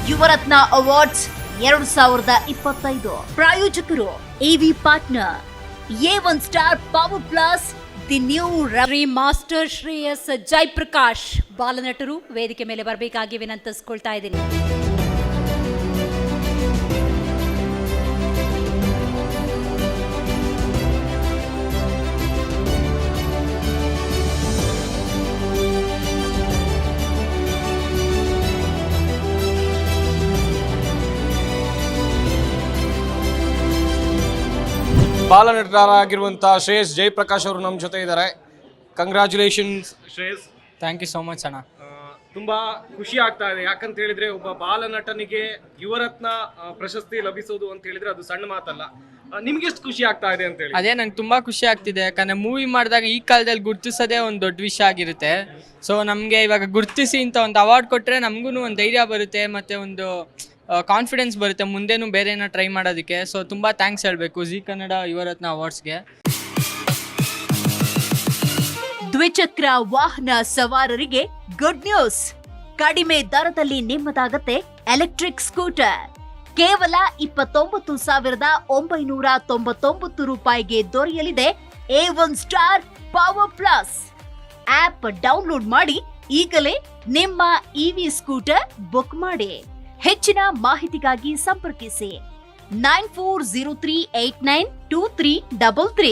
Yuvarathna awards 2025 ಪ್ರಾಯೋಜಕರು AV partner A1 star power plus the new Shri master Shreyas Jayaprakash ಬಾಲನಟರು ವೇದಿಕೆ ಮೇಲೆ ಬರಬೇಕಾಗಿ ವಿನಂತಿಸ್ಕೊಳ್ತಾ ಇದ್ದೀನಿ. ಬಾಲನಟರಾಗಿರುವಂತಹ ಶ್ರೇಯಸ್ ಜಯಪ್ರಕಾಶ್ ಅವರು ನಮ್ಮ ಜೊತೆ ಇದ್ದಾರೆ. Congratulations Shreyas. Thank you so much ಅಣ್ಣ. ತುಂಬಾ ಖುಷಿ ಆಗ್ತಾ ಇದೆ, ಯಾಕಂತ ಹೇಳಿದ್ರೆ ಒಬ್ಬ ಬಾಲನಟನಿಗೆ ಯುವರತ್ನ ಪ್ರಶಸ್ತಿ ಲಭಿಸೋದು ಅಂತ ಹೇಳಿದ್ರೆ ಅದು ಸಣ್ಣ ಮಾತಲ್ಲ. ನಿಮ್ಗೆ ಎಷ್ಟು ಖುಷಿ ಆಗ್ತಾ ಇದೆ ಅಂತ ಹೇಳಿ? ಅದೇ ನಂಗೆ ತುಂಬಾ ಖುಷಿ ಆಗ್ತಿದೆ, ಯಾಕಂದ್ರೆ ಮೂವಿ ಮಾಡಿದಾಗ ಈ ಕಾಲದಲ್ಲಿ ಗುರ್ತಿಸೋದೇ ಒಂದು ದೊಡ್ಡ ವಿಷಯ ಆಗಿರುತ್ತೆ. ಸೊ ನಮಗೆ ಇವಾಗ ಗುರ್ತಿಸಿ ಇಂಥ ಒಂದು ಅವಾರ್ಡ್ ಕೊಟ್ಟರೆ ನಮಗೂ ಒಂದು ಧೈರ್ಯ ಬರುತ್ತೆ, ಮತ್ತೆ ಒಂದು ಕಾನ್ಫಿಡೆನ್ಸ್ ಬರುತ್ತೆ ಮುಂದೇನು ಬೇರೆ ಏನೋ ಟ್ರೈ ಮಾಡೋದಕ್ಕೆ. ಸೊ ತುಂಬ ಥ್ಯಾಂಕ್ಸ್ ಹೇಳಬೇಕು ಜಿ ಕನ್ನಡ ಯುವರತ್ನ ಅವಾರ್ಡ್ಸ್ಗೆ. ದ್ವಿಚಕ್ರ ವಾಹನ ಸವಾರರಿಗೆ ಗುಡ್ ನ್ಯೂಸ್. ಕಡಿಮೆ ದರದಲ್ಲಿ ನಿಮ್ಮದಾಗತ್ತೆ ಎಲೆಕ್ಟ್ರಿಕ್ ಸ್ಕೂಟರ್. ಕೇವಲ 29,999 ರೂಪಾಯಿಗೆ ದೊರೆಯಲಿದೆ A1 star power plus. App download ಮಾಡಿ ಈಗಲೇ ನಿಮ್ಮ ಇವಿ ಸ್ಕೂಟರ್ ಬುಕ್ ಮಾಡಿ. ಹೆಚ್ಚಿನ ಮಾಹಿತಿಗಾಗಿ ಸಂಪರ್ಕಿಸಿ 9403892333.